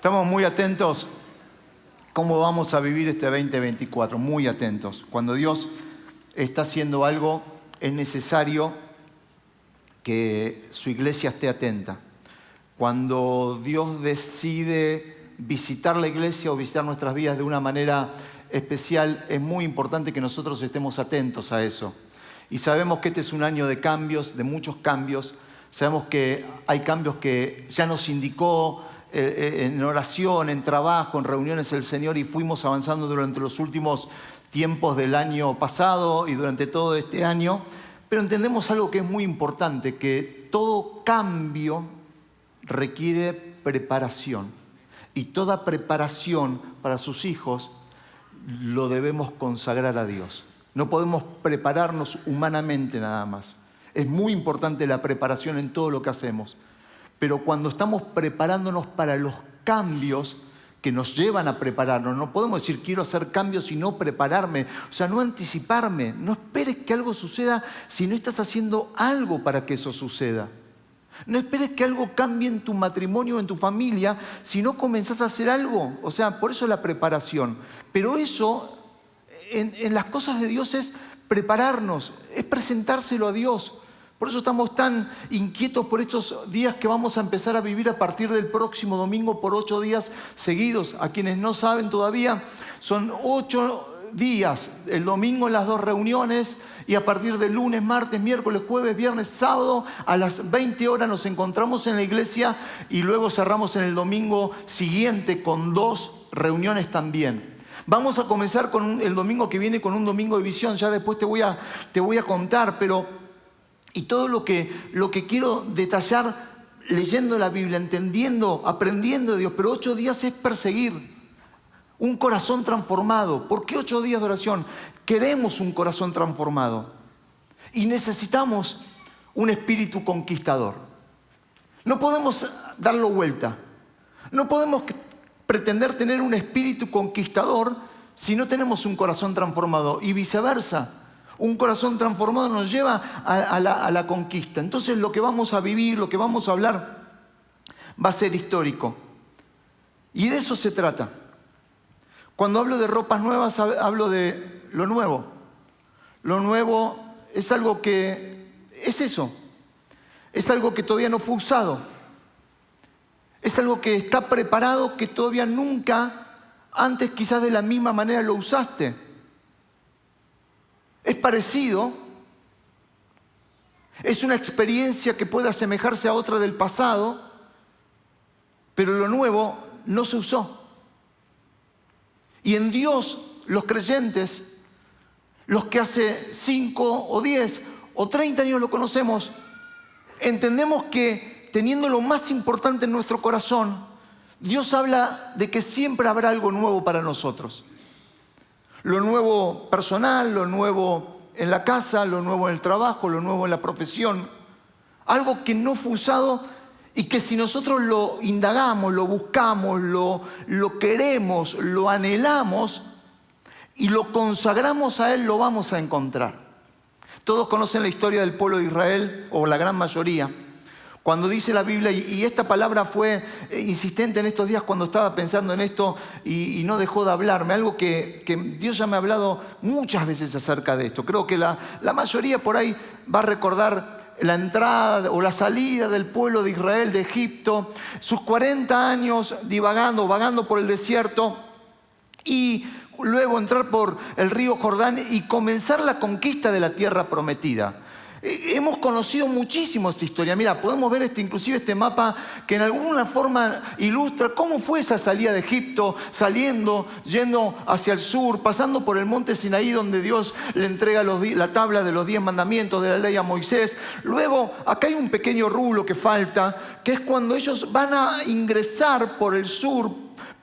Estamos muy atentos cómo vamos a vivir este 2024, muy atentos. Cuando Dios está haciendo algo, es necesario que su iglesia esté atenta. Cuando Dios decide visitar la iglesia o visitar nuestras vidas de una manera especial, es muy importante que nosotros estemos atentos a eso. Y sabemos que este es un año de cambios, de muchos cambios. Sabemos que hay cambios que ya nos indicó en oración, en trabajo, en reuniones el Señor, y fuimos avanzando durante los últimos tiempos del año pasado y durante todo este año. Pero entendemos algo que es muy importante, que todo cambio requiere preparación. Y toda preparación para sus hijos lo debemos consagrar a Dios. No podemos prepararnos humanamente nada más. Es muy importante la preparación en todo lo que hacemos. Pero cuando estamos preparándonos para los cambios que nos llevan a prepararnos, no podemos decir quiero hacer cambios y no prepararme. O sea, no anticiparme. No esperes que algo suceda si no estás haciendo algo para que eso suceda. No esperes que algo cambie en tu matrimonio o en tu familia si no comenzás a hacer algo. O sea, por eso la preparación. Pero eso, en las cosas de Dios, es prepararnos, es presentárselo a Dios. Por eso estamos tan inquietos por estos días que vamos a empezar a vivir a partir del próximo domingo por 8 días seguidos. A quienes no saben todavía, son 8 días. El domingo en las 2 reuniones y a partir del lunes, martes, miércoles, jueves, viernes, sábado a las 20 horas nos encontramos en la iglesia y luego cerramos en el domingo siguiente con 2 reuniones también. Vamos a comenzar con el domingo que viene con un domingo de visión. Ya después te voy a contar, pero... Y todo lo que quiero detallar leyendo la Biblia, entendiendo, aprendiendo de Dios. Pero 8 días es perseguir un corazón transformado. ¿Por qué 8 días de oración? Queremos un corazón transformado. Y necesitamos un espíritu conquistador. No podemos darlo vuelta. No podemos pretender tener un espíritu conquistador si no tenemos un corazón transformado. Y viceversa. Un corazón transformado nos lleva a la conquista. Entonces lo que vamos a vivir, lo que vamos a hablar, va a ser histórico. Y de eso se trata. Cuando hablo de ropas nuevas, hablo de lo nuevo. Lo nuevo es algo que es eso. Es algo que todavía no fue usado. Es algo que está preparado, que todavía nunca, antes quizás de la misma manera lo usaste. Es parecido, es una experiencia que puede asemejarse a otra del pasado, pero lo nuevo no se usó. Y en Dios, los creyentes, los que hace 5 o 10 o 30 años lo conocemos, entendemos que teniendo lo más importante en nuestro corazón, Dios habla de que siempre habrá algo nuevo para nosotros. Lo nuevo personal, lo nuevo en la casa, lo nuevo en el trabajo, lo nuevo en la profesión. Algo que no fue usado y que si nosotros lo indagamos, lo buscamos, lo queremos, lo anhelamos y lo consagramos a Él, lo vamos a encontrar. Todos conocen la historia del pueblo de Israel, o la gran mayoría. Cuando dice la Biblia, y esta palabra fue insistente en estos días cuando estaba pensando en esto y no dejó de hablarme, algo que Dios ya me ha hablado muchas veces acerca de esto. Creo que la mayoría por ahí va a recordar la entrada o la salida del pueblo de Israel de Egipto, sus 40 años vagando por el desierto y luego entrar por el río Jordán y comenzar la conquista de la tierra prometida. Hemos conocido muchísimo esa historia. Mira, podemos ver inclusive este mapa que en alguna forma ilustra cómo fue esa salida de Egipto, yendo hacia el sur, pasando por el monte Sinaí donde Dios le entrega la tabla de los 10 mandamientos de la ley a Moisés. Luego, acá hay un pequeño rulo que falta, que es cuando ellos van a ingresar por el sur,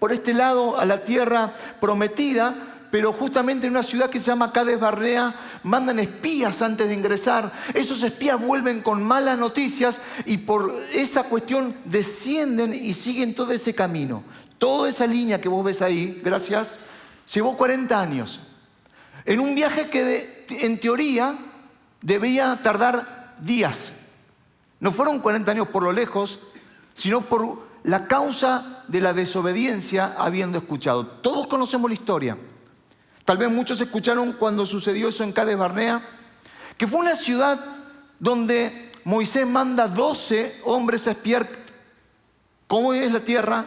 por este lado a la tierra prometida, pero justamente en una ciudad que se llama Cades Barnea mandan espías antes de ingresar. Esos espías vuelven con malas noticias y por esa cuestión descienden y siguen todo ese camino. Toda esa línea que vos ves ahí, gracias, llevó 40 años. En un viaje que en teoría debía tardar días. No fueron 40 años por lo lejos, sino por la causa de la desobediencia habiendo escuchado. Todos conocemos la historia. Tal vez muchos escucharon cuando sucedió eso en Cades Barnea, que fue una ciudad donde Moisés manda 12 hombres a espiar cómo es la tierra,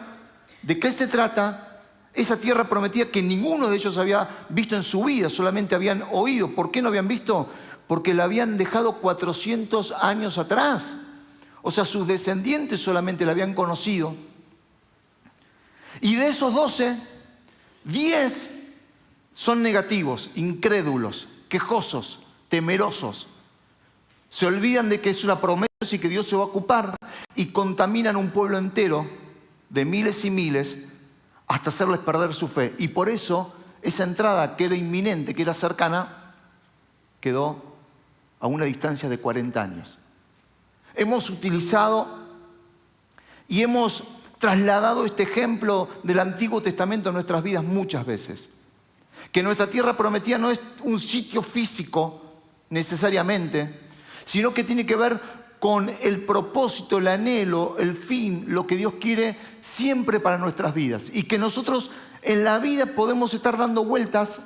de qué se trata, esa tierra prometida que ninguno de ellos había visto en su vida, solamente habían oído. ¿Por qué no habían visto? Porque la habían dejado 400 años atrás. O sea, sus descendientes solamente la habían conocido. Y de esos 12, 10 son negativos, incrédulos, quejosos, temerosos. Se olvidan de que es una promesa y que Dios se va a ocupar y contaminan un pueblo entero de miles y miles hasta hacerles perder su fe. Y por eso esa entrada que era inminente, que era cercana, quedó a una distancia de 40 años. Hemos utilizado y hemos trasladado este ejemplo del Antiguo Testamento a nuestras vidas muchas veces. Que nuestra tierra prometida no es un sitio físico necesariamente, sino que tiene que ver con el propósito, el anhelo, el fin, lo que Dios quiere siempre para nuestras vidas. Y que nosotros en la vida podemos estar dando vueltas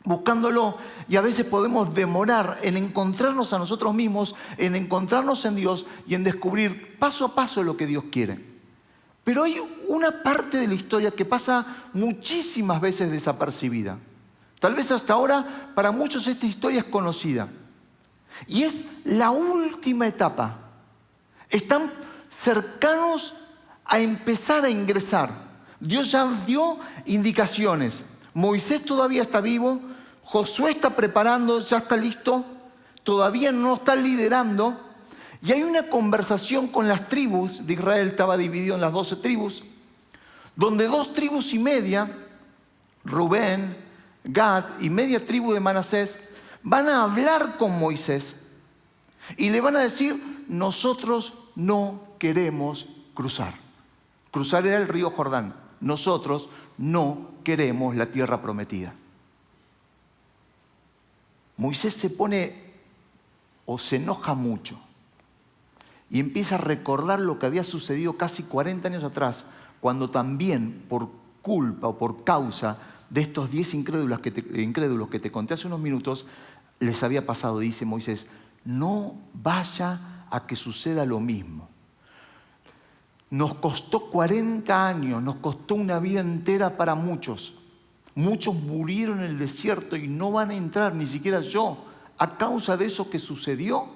buscándolo, y a veces podemos demorar en encontrarnos a nosotros mismos, en encontrarnos en Dios y en descubrir paso a paso lo que Dios quiere. Pero hay una parte de la historia que pasa muchísimas veces desapercibida. Tal vez hasta ahora para muchos esta historia es conocida. Y es la última etapa. Están cercanos a empezar a ingresar. Dios ya dio indicaciones. Moisés todavía está vivo. Josué está preparando, ya está listo, todavía no está liderando. Y hay una conversación con las tribus de Israel, estaba dividido en las 12 tribus, donde 2 tribus y media, Rubén, Gad y media tribu de Manasés, van a hablar con Moisés y le van a decir: nosotros no queremos cruzar. Cruzar era el río Jordán. Nosotros no queremos la tierra prometida. Moisés se pone o se enoja mucho y empieza a recordar lo que había sucedido casi 40 años atrás, cuando también por culpa o por causa de estos 10 incrédulos que te conté hace unos minutos, les había pasado. Dice Moisés: no vaya a que suceda lo mismo. Nos costó 40 años, nos costó una vida entera para muchos. Muchos murieron en el desierto y no van a entrar, ni siquiera yo, a causa de eso que sucedió.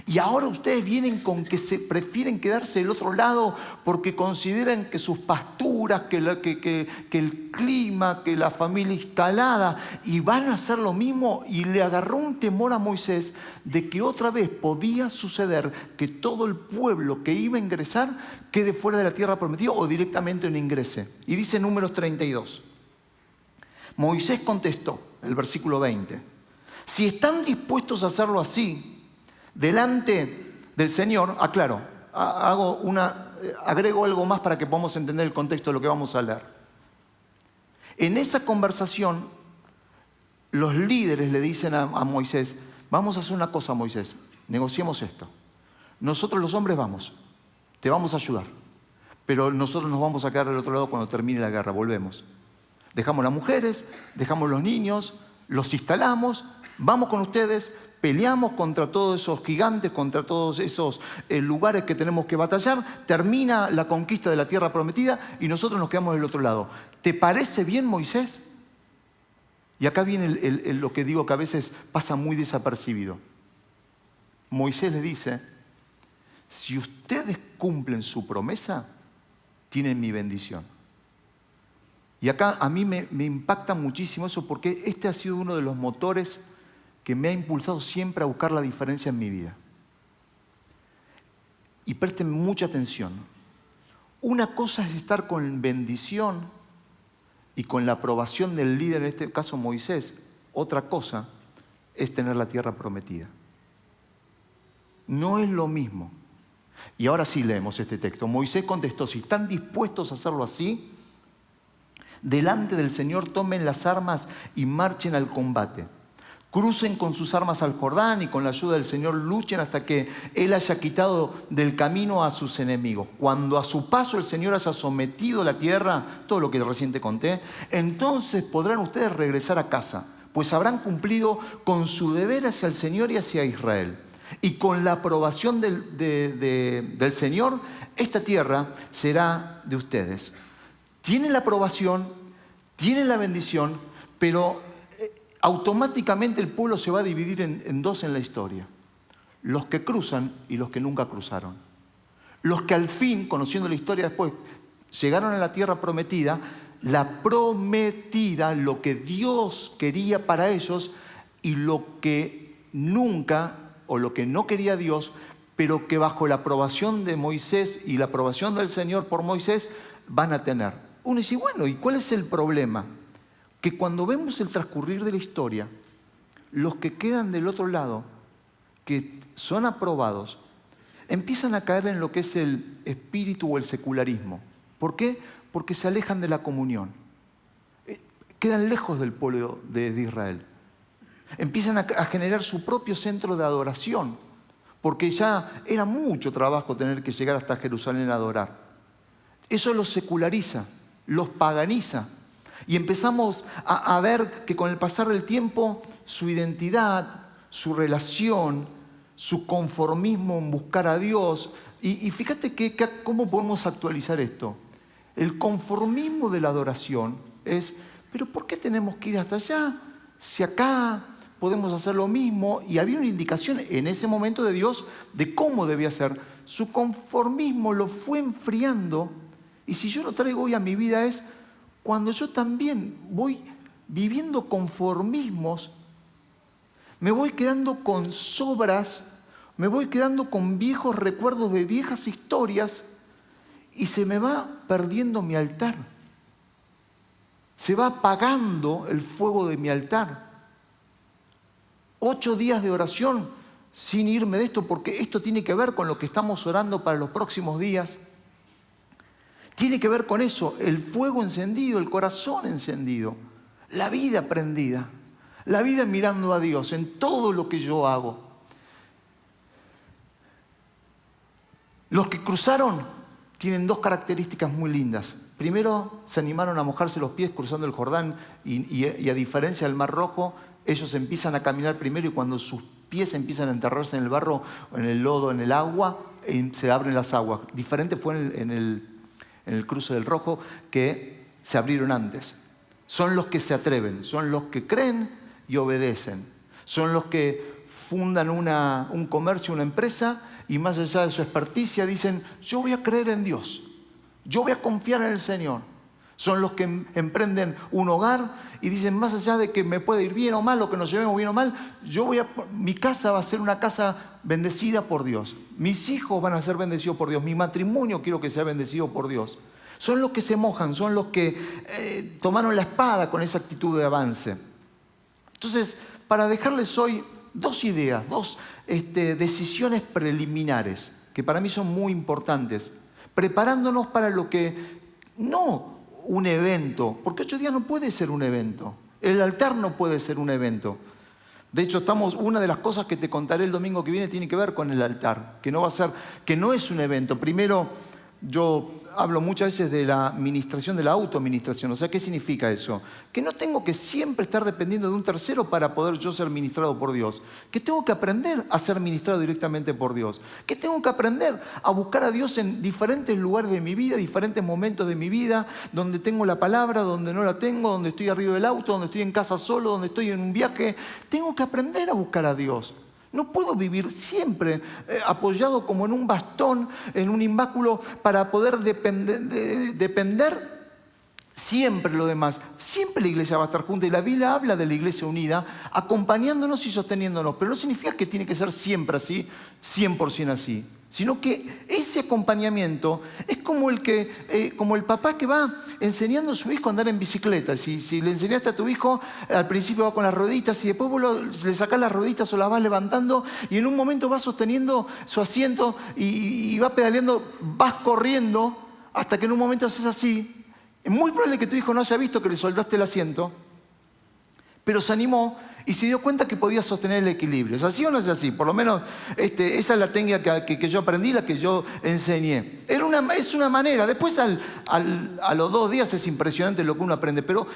Y ahora ustedes vienen con que se prefieren quedarse del otro lado porque consideran que sus pasturas, que el clima, que la familia instalada, y van a hacer lo mismo. Y le agarró un temor a Moisés de que otra vez podía suceder que todo el pueblo que iba a ingresar quede fuera de la tierra prometida o directamente no ingrese. Y dice Números 32. Moisés contestó, el versículo 20, si están dispuestos a hacerlo así, delante del Señor, aclaro, agrego algo más para que podamos entender el contexto de lo que vamos a leer. En esa conversación, los líderes le dicen a Moisés: vamos a hacer una cosa, Moisés, negociemos esto. Nosotros los hombres vamos, te vamos a ayudar, pero nosotros nos vamos a quedar del otro lado cuando termine la guerra, volvemos. Dejamos las mujeres, dejamos los niños, los instalamos, vamos con ustedes, peleamos contra todos esos gigantes, contra todos esos lugares que tenemos que batallar, termina la conquista de la tierra prometida y nosotros nos quedamos del otro lado. ¿Te parece bien, Moisés? Y acá viene lo que digo que a veces pasa muy desapercibido. Moisés le dice: si ustedes cumplen su promesa, tienen mi bendición. Y acá a mí me impacta muchísimo eso, porque este ha sido uno de los motores que me ha impulsado siempre a buscar la diferencia en mi vida. Y presten mucha atención. Una cosa es estar con bendición y con la aprobación del líder, en este caso Moisés. Otra cosa es tener la tierra prometida. No es lo mismo. Y ahora sí leemos este texto. Moisés contestó: si están dispuestos a hacerlo así, delante del Señor tomen las armas y marchen al combate. Crucen con sus armas al Jordán y con la ayuda del Señor luchen hasta que Él haya quitado del camino a sus enemigos. Cuando a su paso el Señor haya sometido la tierra, todo lo que recién te conté, entonces podrán ustedes regresar a casa, pues habrán cumplido con su deber hacia el Señor y hacia Israel. Y con la aprobación del Señor, esta tierra será de ustedes. Tienen la aprobación, tienen la bendición, pero automáticamente el pueblo se va a dividir en dos en la historia. Los que cruzan y los que nunca cruzaron. Los que al fin, conociendo la historia después, llegaron a la tierra prometida, la prometida, lo que Dios quería para ellos y lo que nunca o lo que no quería Dios, pero que bajo la aprobación de Moisés y la aprobación del Señor por Moisés van a tener. Uno dice, bueno, ¿y cuál es el problema? Que cuando vemos el transcurrir de la historia, los que quedan del otro lado, que son aprobados, empiezan a caer en lo que es el espíritu o el secularismo. ¿Por qué? Porque se alejan de la comunión. Quedan lejos del pueblo de Israel. Empiezan a generar su propio centro de adoración, porque ya era mucho trabajo tener que llegar hasta Jerusalén a adorar. Eso los seculariza, los paganiza. Y empezamos a ver que con el pasar del tiempo su identidad, su relación, su conformismo en buscar a Dios. Y fíjate cómo podemos actualizar esto. El conformismo de la adoración es, pero ¿por qué tenemos que ir hasta allá? Si acá podemos hacer lo mismo. Y había una indicación en ese momento de Dios de cómo debía ser. Su conformismo lo fue enfriando. Y si yo lo traigo hoy a mi vida es cuando yo también voy viviendo conformismos, me voy quedando con sobras, me voy quedando con viejos recuerdos de viejas historias y se me va perdiendo mi altar. Se va apagando el fuego de mi altar. 8 días de oración sin irme de esto, porque esto tiene que ver con lo que estamos orando para los próximos días. Tiene que ver con eso, el fuego encendido, el corazón encendido, la vida prendida, la vida mirando a Dios en todo lo que yo hago. Los que cruzaron tienen 2 características muy lindas. Primero, se animaron a mojarse los pies cruzando el Jordán y a diferencia del Mar Rojo, ellos empiezan a caminar primero y cuando sus pies empiezan a enterrarse en el barro, en el lodo, en el agua, se abren las aguas. Diferente fue en el cruce del Rojo, que se abrieron antes. Son los que se atreven, son los que creen y obedecen. Son los que fundan un comercio, una empresa, y más allá de su experticia dicen, yo voy a creer en Dios, yo voy a confiar en el Señor. Son los que emprenden un hogar y dicen, más allá de que me puede ir bien o mal, o que nos llevemos bien o mal, mi casa va a ser una casa bendecida por Dios. Mis hijos van a ser bendecidos por Dios. Mi matrimonio quiero que sea bendecido por Dios. Son los que se mojan, son los que tomaron la espada con esa actitud de avance. Entonces, para dejarles hoy 2 ideas, 2 decisiones preliminares, que para mí son muy importantes, preparándonos para lo que no un evento, porque 8 días no puede ser un evento. El altar no puede ser un evento. De hecho, una de las cosas que te contaré el domingo que viene tiene que ver con el altar, que no es un evento. Primero, yo hablo muchas veces de la administración, de la autoadministración. O sea, ¿qué significa eso? Que no tengo que siempre estar dependiendo de un tercero para poder yo ser ministrado por Dios. Que tengo que aprender a ser ministrado directamente por Dios. Que tengo que aprender a buscar a Dios en diferentes lugares de mi vida, diferentes momentos de mi vida, donde tengo la palabra, donde no la tengo, donde estoy arriba del auto, donde estoy en casa solo, donde estoy en un viaje. Tengo que aprender a buscar a Dios. No puedo vivir siempre apoyado como en un bastón, en un imbáculo, para poder depender siempre lo demás. Siempre la iglesia va a estar junta y la Biblia habla de la iglesia unida, acompañándonos y sosteniéndonos. Pero no significa que tiene que ser siempre así, 100% así. Sino que ese acompañamiento es como el papá que va enseñando a su hijo a andar en bicicleta. Si le enseñaste a tu hijo, al principio va con las rueditas y después vos le sacás las rueditas o las vas levantando y en un momento va sosteniendo su asiento y va pedaleando, vas corriendo hasta que en un momento haces así. Es muy probable que tu hijo no haya visto que le soldaste el asiento, pero se animó y se dio cuenta que podía sostener el equilibrio. ¿Es así o no es así? Por lo menos esa es la técnica que yo aprendí, la que yo enseñé. Es una manera. Después a los 2 días es impresionante lo que uno aprende, pero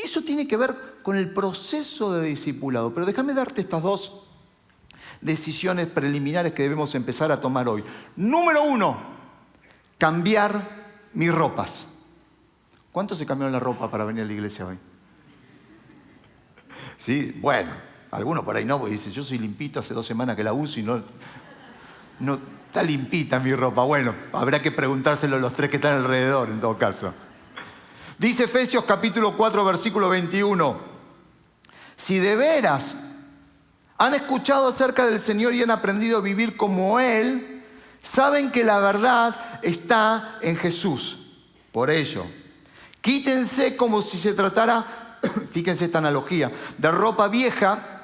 eso tiene que ver con el proceso de discipulado. Pero déjame darte estas 2 decisiones preliminares que debemos empezar a tomar hoy. Número 1, cambiar mis ropas. ¿Cuántos se cambiaron la ropa para venir a la iglesia hoy? Sí, bueno, algunos por ahí no, porque dicen, yo soy limpito, hace 2 semanas que la uso y no está limpita mi ropa. Bueno, habrá que preguntárselo a los 3 que están alrededor en todo caso. Dice Efesios capítulo 4, versículo 21. Si de veras han escuchado acerca del Señor y han aprendido a vivir como Él, saben que la verdad está en Jesús. Por ello, quítense como si se tratara, fíjense esta analogía, de ropa vieja,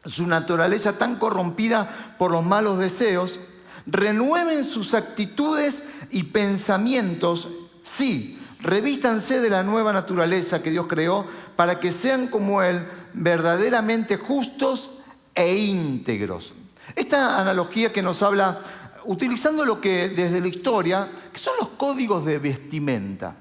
su naturaleza tan corrompida por los malos deseos, renueven sus actitudes y pensamientos, sí, revístanse de la nueva naturaleza que Dios creó para que sean como Él, verdaderamente justos e íntegros. Esta analogía que nos habla, utilizando lo que desde la historia, que son los códigos de vestimenta.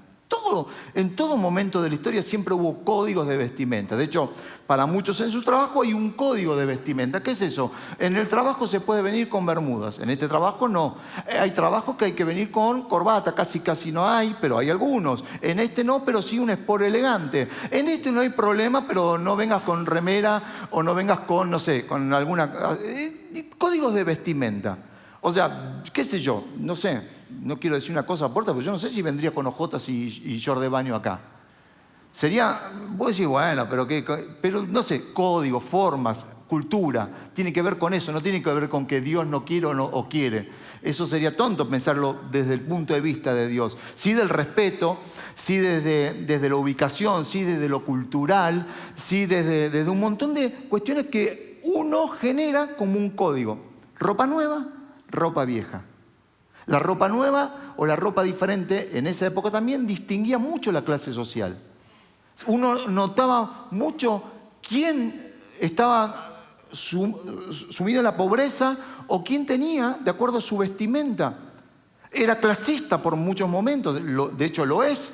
En todo momento de la historia siempre hubo códigos de vestimenta. De hecho, para muchos en su trabajo hay un código de vestimenta. ¿Qué es eso? En el trabajo se puede venir con bermudas. En este trabajo no. Hay trabajos que hay que venir con corbata. Casi no hay, pero hay algunos. En este no, pero sí un sport elegante. En este no hay problema, pero no vengas con remera o no vengas con, no sé, con alguna... Códigos de vestimenta. O sea, qué sé yo, no sé. No quiero decir una cosa aporta, porque yo no sé si vendría con ojotas y short de baño acá. Sería, vos decís, bueno, pero no sé, códigos, formas, cultura, tiene que ver con eso, no tiene que ver con que Dios no quiere o quiere. Eso sería tonto pensarlo desde el punto de vista de Dios. Sí del respeto, sí desde la ubicación, sí desde lo cultural, sí desde un montón de cuestiones que uno genera como un código. Ropa nueva, ropa vieja. La ropa nueva o la ropa diferente en esa época también distinguía mucho la clase social. Uno notaba mucho quién estaba sumido en la pobreza o quién tenía, de acuerdo a su vestimenta. Era clasista por muchos momentos, de hecho lo es.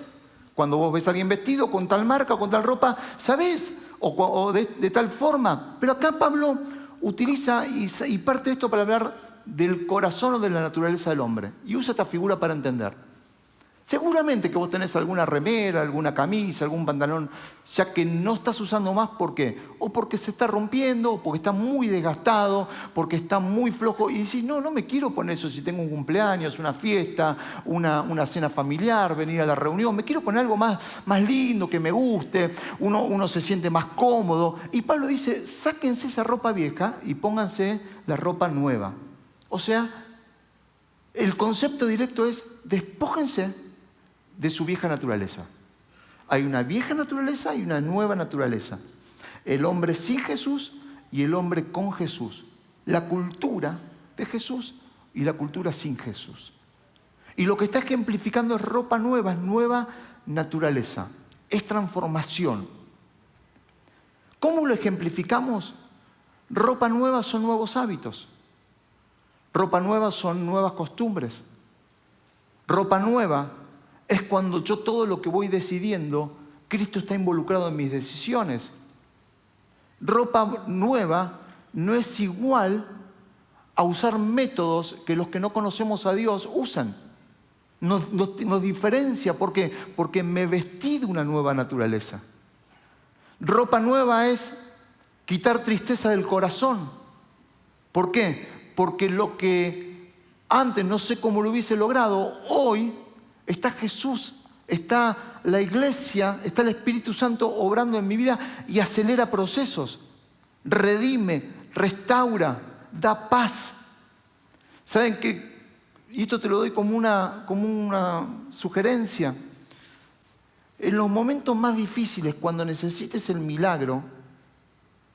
Cuando vos ves a alguien vestido con tal marca o con tal ropa, ¿sabés? O de tal forma. Pero acá Pablo utiliza y parte de esto para hablar del corazón o de la naturaleza del hombre. Y usa esta figura para entender. Seguramente que vos tenés alguna remera, alguna camisa, algún pantalón, ya que no estás usando más, ¿por qué? O porque se está rompiendo, o porque está muy desgastado, porque está muy flojo. Y decís, no me quiero poner eso si tengo un cumpleaños, una fiesta, una cena familiar, venir a la reunión. Me quiero poner algo más lindo, que me guste, uno se siente más cómodo. Y Pablo dice, sáquense esa ropa vieja y pónganse la ropa nueva. O sea, el concepto directo es despójense de su vieja naturaleza. Hay una vieja naturaleza y una nueva naturaleza. El hombre sin Jesús y el hombre con Jesús. La cultura de Jesús y la cultura sin Jesús. Y lo que está ejemplificando es ropa nueva, es nueva naturaleza. Es transformación. ¿Cómo lo ejemplificamos? Ropa nueva son nuevos hábitos. Ropa nueva son nuevas costumbres. Ropa nueva es cuando yo todo lo que voy decidiendo, Cristo está involucrado en mis decisiones. Ropa nueva no es igual a usar métodos que los que no conocemos a Dios usan. Nos diferencia. ¿Por qué? Porque me vestí de una nueva naturaleza. Ropa nueva es quitar tristeza del corazón. ¿Por qué? Porque lo que antes no sé cómo lo hubiese logrado, hoy está Jesús, está la iglesia, está el Espíritu Santo obrando en mi vida y acelera procesos, redime, restaura, da paz. ¿Saben qué? Y esto te lo doy como una sugerencia. En los momentos más difíciles, cuando necesites el milagro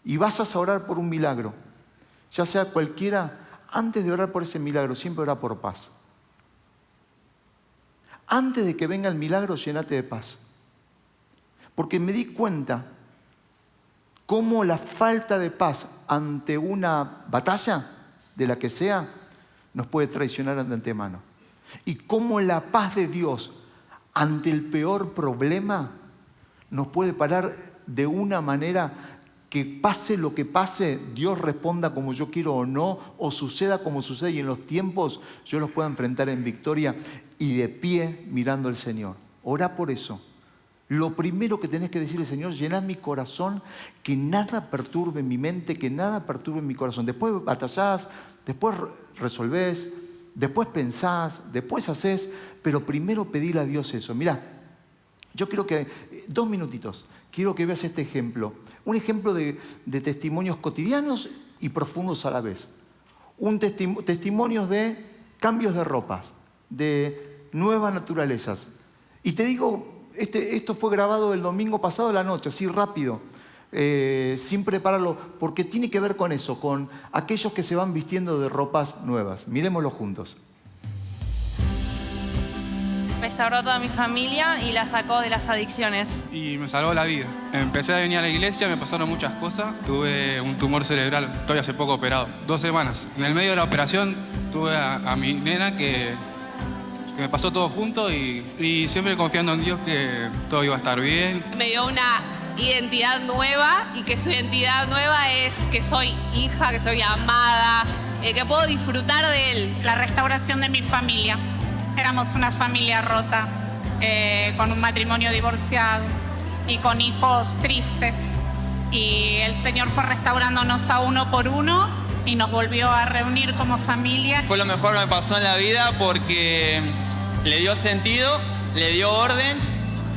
y vas a orar por un milagro, ya sea cualquiera, antes de orar por ese milagro, siempre ora por paz. Antes de que venga el milagro, llénate de paz. Porque me di cuenta cómo la falta de paz ante una batalla, de la que sea, nos puede traicionar de antemano. Y cómo la paz de Dios ante el peor problema nos puede parar de una manera que pase lo que pase, Dios responda como yo quiero o no, o suceda como sucede y en los tiempos yo los pueda enfrentar en victoria y de pie mirando al Señor. Orá por eso. Lo primero que tenés que decirle, Señor, llená mi corazón, que nada perturbe mi mente, que nada perturbe mi corazón. Después batallás, después resolvés, después pensás, después hacés, pero primero pedirle a Dios eso. Mirá, yo quiero que, 2 minutitos, quiero que veas este ejemplo. Un ejemplo de testimonios cotidianos y profundos a la vez. Testimonios de cambios de ropas, de nuevas naturalezas. Y te digo, esto fue grabado el domingo pasado a la noche, así rápido, sin prepararlo, porque tiene que ver con eso, con aquellos que se van vistiendo de ropas nuevas. Mirémoslo juntos. Restauró a toda mi familia y la sacó de las adicciones. Y me salvó la vida. Empecé a venir a la iglesia, me pasaron muchas cosas. Tuve un tumor cerebral, estoy hace poco operado, 2 semanas. En el medio de la operación tuve a mi nena que me pasó todo junto y siempre confiando en Dios que todo iba a estar bien. Me dio una identidad nueva y que su identidad nueva es que soy hija, que soy amada, que puedo disfrutar de él. La restauración de mi familia. Éramos una familia rota, con un matrimonio divorciado y con hijos tristes. Y el Señor fue restaurándonos a uno por uno y nos volvió a reunir como familia. Fue lo mejor que me pasó en la vida porque le dio sentido, le dio orden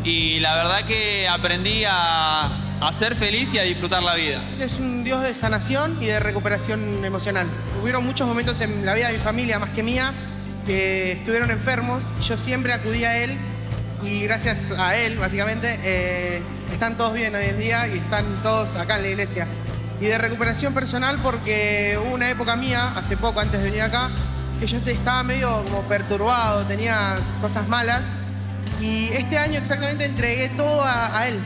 y la verdad que aprendí a ser feliz y a disfrutar la vida. Es un Dios de sanación y de recuperación emocional. Hubieron muchos momentos en la vida de mi familia, más que mía, que estuvieron enfermos. Yo siempre acudí a Él y gracias a Él, básicamente, están todos bien hoy en día y están todos acá en la iglesia. Y de recuperación personal porque hubo una época mía, hace poco, antes de venir acá, que yo estaba medio como perturbado, tenía cosas malas. Y este año exactamente entregué todo a Él.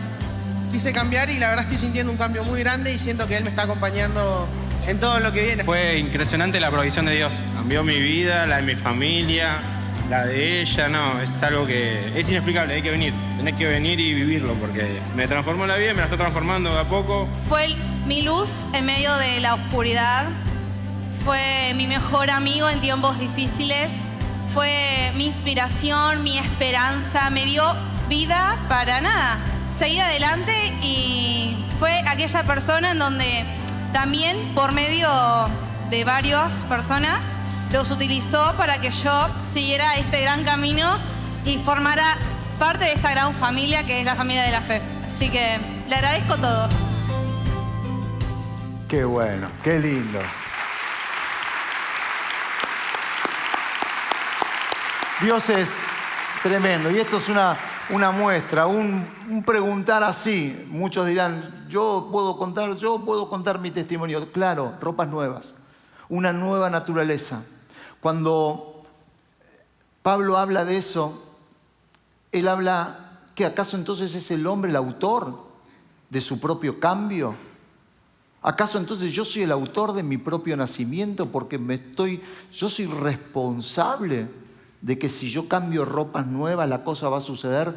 Quise cambiar y la verdad estoy sintiendo un cambio muy grande y siento que Él me está acompañando en todo lo que viene. Fue impresionante la provisión de Dios. Cambió mi vida, la de mi familia, la de ella, no, es algo que es inexplicable, hay que venir. Tenés que venir y vivirlo porque me transformó la vida, me la está transformando de a poco. Fue mi luz en medio de la oscuridad, fue mi mejor amigo en tiempos difíciles, fue mi inspiración, mi esperanza, me dio vida para nada. Seguí adelante y fue aquella persona en donde también por medio de varias personas los utilizó para que yo siguiera este gran camino y formara parte de esta gran familia que es la familia de la fe. Así que le agradezco todo. Qué bueno, qué lindo. Dios es tremendo y esto es una muestra, un preguntar así. Muchos dirán, yo puedo contar mi testimonio. Claro, ropas nuevas, una nueva naturaleza. Cuando Pablo habla de eso, él habla que ¿acaso entonces es el hombre el autor de su propio cambio? ¿Acaso entonces yo soy el autor de mi propio nacimiento porque yo soy responsable de que si yo cambio ropas nuevas la cosa va a suceder?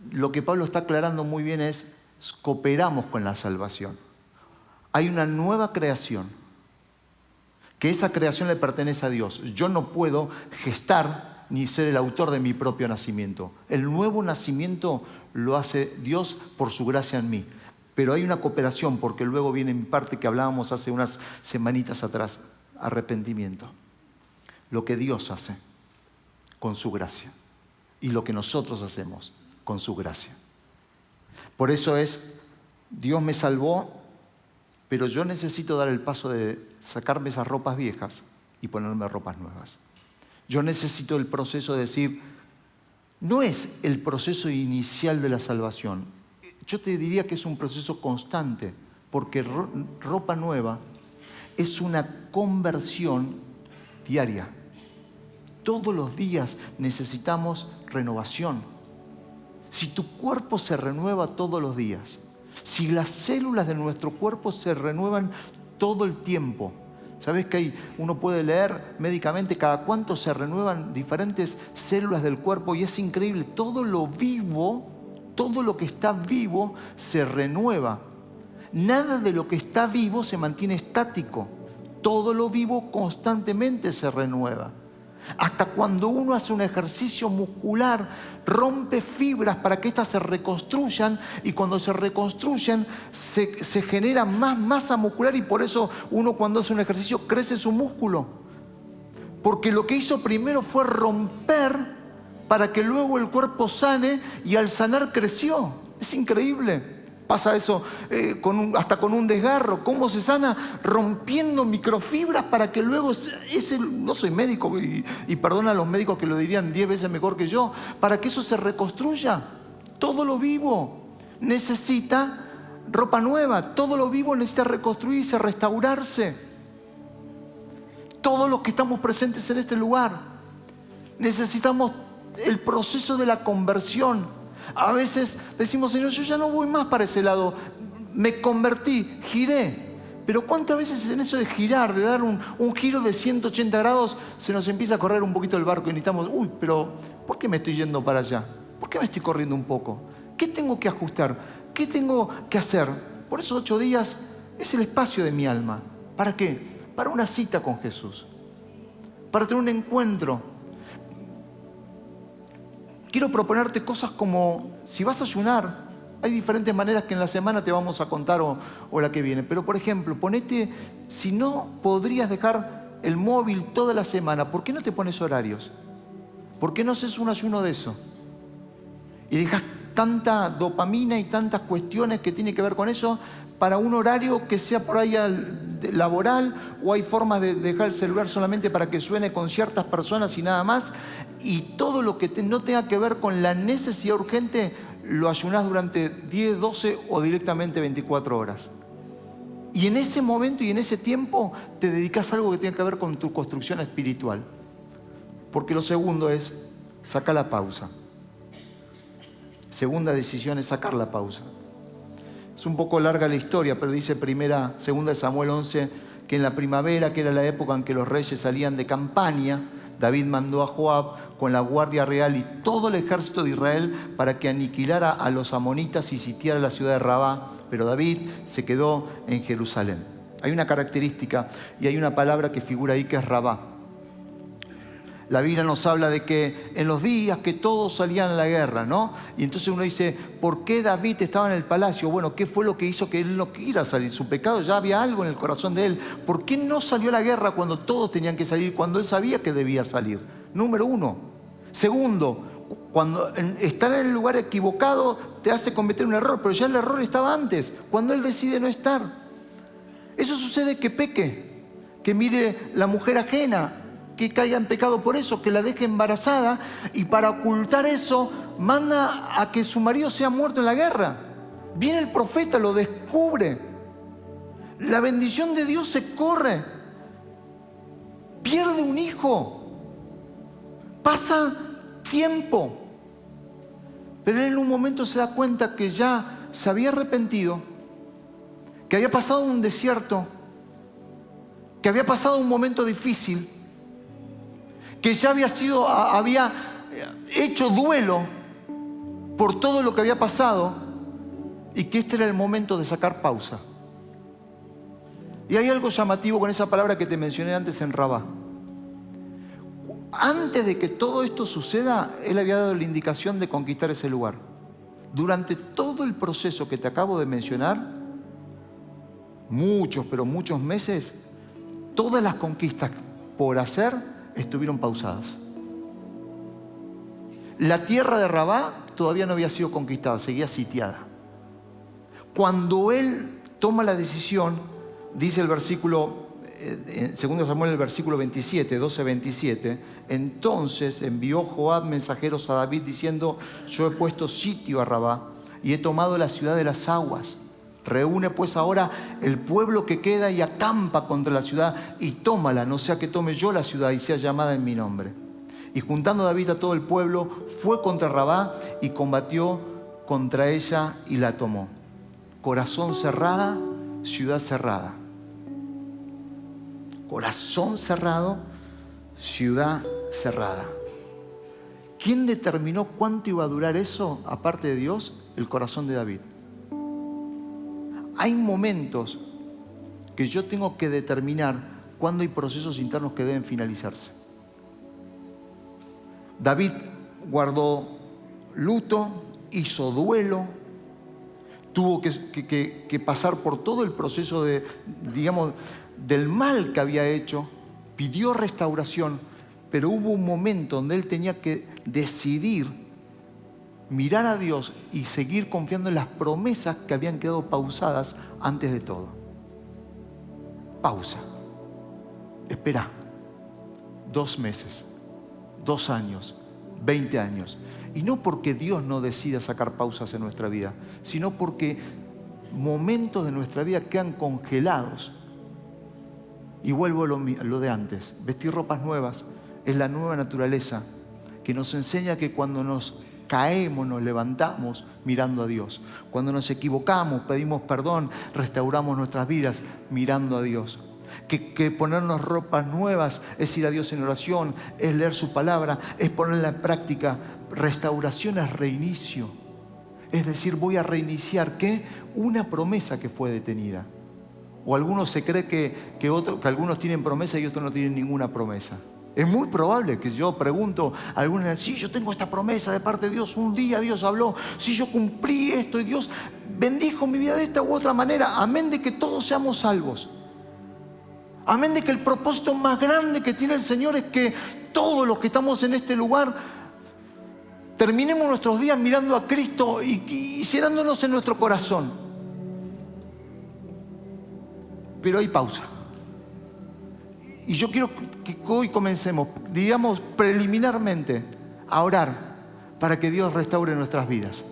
Lo que Pablo está aclarando muy bien es, cooperamos con la salvación. Hay una nueva creación, que esa creación le pertenece a Dios. Yo no puedo gestar ni ser el autor de mi propio nacimiento. El nuevo nacimiento lo hace Dios por su gracia en mí. Pero hay una cooperación porque luego viene mi parte que hablábamos hace unas semanitas atrás, arrepentimiento. Lo que Dios hace con su gracia y lo que nosotros hacemos con su gracia. Por eso Dios me salvó, pero yo necesito dar el paso de sacarme esas ropas viejas y ponerme ropas nuevas. Yo necesito el proceso de decir, no es el proceso inicial de la salvación. Yo te diría que es un proceso constante, porque ropa nueva es una conversión diaria. Todos los días necesitamos renovación. Si tu cuerpo se renueva todos los días, Si las células de nuestro cuerpo se renuevan todo el tiempo. ¿Sabes que uno puede leer médicamente cada cuánto se renuevan diferentes células del cuerpo? Y es increíble, todo lo vivo, todo lo que está vivo se renueva. Nada de lo que está vivo se mantiene estático. Todo lo vivo constantemente se renueva. Hasta cuando uno hace un ejercicio muscular, rompe fibras para que éstas se reconstruyan, y cuando se reconstruyen se genera más masa muscular, y por eso uno cuando hace un ejercicio crece su músculo. Porque lo que hizo primero fue romper para que luego el cuerpo sane, y al sanar creció. Es increíble. Pasa eso hasta con un desgarro. ¿Cómo se sana? Rompiendo microfibras para que luego... no soy médico y perdona a los médicos que lo dirían 10 veces mejor que yo. Para que eso se reconstruya. Todo lo vivo necesita ropa nueva. Todo lo vivo necesita reconstruirse, restaurarse. Todos los que estamos presentes en este lugar necesitamos el proceso de la conversión. A veces decimos, Señor, yo ya no voy más para ese lado, me convertí, giré. Pero ¿cuántas veces en eso de girar, de dar un giro de 180 grados, se nos empieza a correr un poquito el barco y necesitamos, pero ¿por qué me estoy yendo para allá? ¿Por qué me estoy corriendo un poco? ¿Qué tengo que ajustar? ¿Qué tengo que hacer? Por esos 8 días es el espacio de mi alma. ¿Para qué? Para una cita con Jesús. Para tener un encuentro. Quiero proponerte cosas como, si vas a ayunar, hay diferentes maneras que en la semana te vamos a contar o la que viene. Pero, por ejemplo, ponete, si no podrías dejar el móvil toda la semana, ¿por qué no te pones horarios? ¿Por qué no haces un ayuno de eso? Y dejas tanta dopamina y tantas cuestiones que tienen que ver con eso para un horario que sea por ahí laboral, o hay formas de dejar el celular solamente para que suene con ciertas personas y nada más. Y todo lo que no tenga que ver con la necesidad urgente, lo ayunás durante 10, 12 o directamente 24 horas. Y en ese momento y en ese tiempo te dedicas a algo que tiene que ver con tu construcción espiritual. Porque lo segundo es sacar la pausa. Segunda decisión es sacar la pausa. Es un poco larga la historia, pero dice segunda de Samuel 11, que en la primavera, que era la época en que los reyes salían de campaña, David mandó a Joab con la guardia real y todo el ejército de Israel para que aniquilara a los amonitas y sitiara la ciudad de Rabá. Pero David se quedó en Jerusalén. Hay una característica y hay una palabra que figura ahí que es Rabá. La Biblia nos habla de que en los días que todos salían a la guerra, ¿no? Y entonces uno dice, ¿por qué David estaba en el palacio? Bueno, ¿qué fue lo que hizo que él no quiera salir? Su pecado, ya había algo en el corazón de él. ¿Por qué no salió a la guerra cuando todos tenían que salir, cuando él sabía que debía salir? Número 1. Segundo, cuando estar en el lugar equivocado te hace cometer un error, pero ya el error estaba antes, cuando él decide no estar. Eso sucede que peque, que mire la mujer ajena, que caiga en pecado por eso, que la deje embarazada, y para ocultar eso manda a que su marido sea muerto en la guerra. Viene el profeta, lo descubre. La bendición de Dios se corre. Pierde un hijo. Pasa tiempo. Pero él en un momento se da cuenta que ya se había arrepentido, que había pasado un desierto, que había pasado un momento difícil, que ya había hecho duelo por todo lo que había pasado, y que este era el momento de sacar pausa. Y hay algo llamativo con esa palabra que te mencioné antes en Rabá. Antes de que todo esto suceda, él había dado la indicación de conquistar ese lugar. Durante todo el proceso que te acabo de mencionar, pero muchos meses, todas las conquistas por hacer estuvieron pausadas. La tierra de Rabá todavía no había sido conquistada, seguía sitiada. Cuando él toma la decisión, dice el versículo, en 2 Samuel, el versículo 27, 12-27, entonces envió Joab mensajeros a David diciendo, yo he puesto sitio a Rabá y he tomado la ciudad de las aguas. Reúne pues ahora el pueblo que queda y acampa contra la ciudad y tómala, no sea que tome yo la ciudad y sea llamada en mi nombre. Y juntando David a todo el pueblo, fue contra Rabá y combatió contra ella y la tomó. Corazón cerrada, ciudad cerrada. Corazón cerrado, ciudad cerrada. ¿Quién determinó cuánto iba a durar eso, aparte de Dios? El corazón de David. Hay momentos que yo tengo que determinar cuándo hay procesos internos que deben finalizarse. David guardó luto, hizo duelo, tuvo que pasar por todo el proceso del mal que había hecho, pidió restauración, pero hubo un momento donde él tenía que decidir mirar a Dios y seguir confiando en las promesas que habían quedado pausadas antes de todo. Pausa. Espera. 2 meses, 2 años, 20 años. Y no porque Dios no decida sacar pausas en nuestra vida, sino porque momentos de nuestra vida quedan congelados. Y vuelvo a lo de antes. Vestir ropas nuevas es la nueva naturaleza que nos enseña que cuando nos caemos, nos levantamos mirando a Dios. Cuando nos equivocamos, pedimos perdón, restauramos nuestras vidas mirando a Dios. Que ponernos ropas nuevas es ir a Dios en oración, es leer su palabra, es ponerla en práctica. Restauración es reinicio. Es decir, voy a reiniciar, ¿qué? Una promesa que fue detenida. O algunos se cree que algunos tienen promesa y otros no tienen ninguna promesa. Es muy probable que yo pregunto a algunos, sí, yo tengo esta promesa de parte de Dios, un día Dios habló, sí, yo cumplí esto y Dios bendijo mi vida de esta u otra manera. Amén de que todos seamos salvos. Amén de que el propósito más grande que tiene el Señor es que todos los que estamos en este lugar terminemos nuestros días mirando a Cristo y llenándonos en nuestro corazón. Pero hay pausa. Y yo quiero que hoy comencemos, digamos preliminarmente, a orar para que Dios restaure nuestras vidas,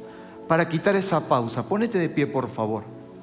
para quitar esa pausa. Ponete de pie, por favor.